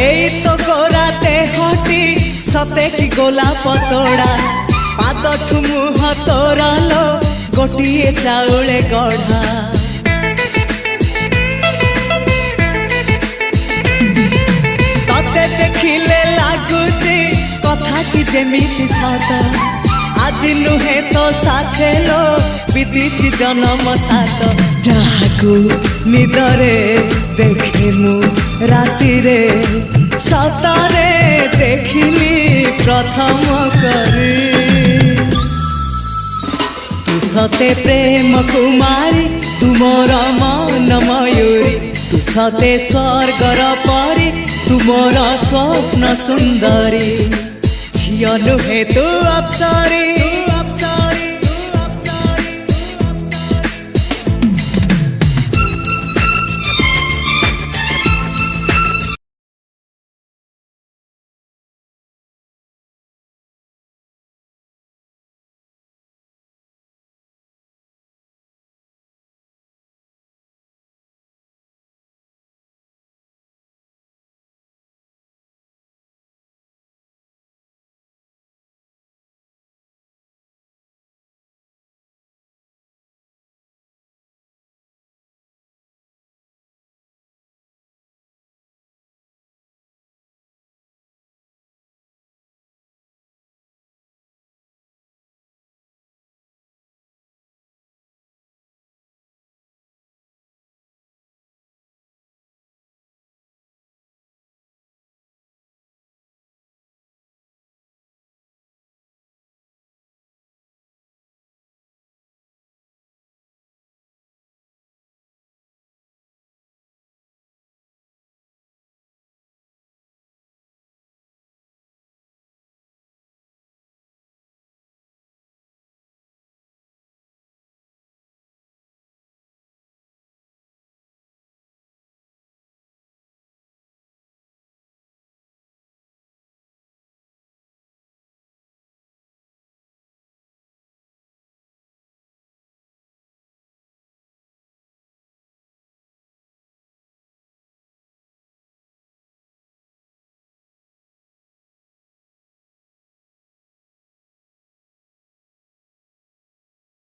एई तो गोरा देहटी सते कि गोलाप तोड़ा पाद मुह तोरा लो गोटिए चाउले गढ़ा तते देखिले लागुची कथाटी जेमिति सत आज नुहे तो साथे लो बीतीची जन्म सात जहाकू निदरे देखे मु राति रे सतरे देखिली प्रथम करी तू सते प्रेम कुमारी तू मोर मन मयूरी तू सते स्वर्गर परी तू मोर स्वप्न सुंदरी झियो नुहे तू अप्सरी।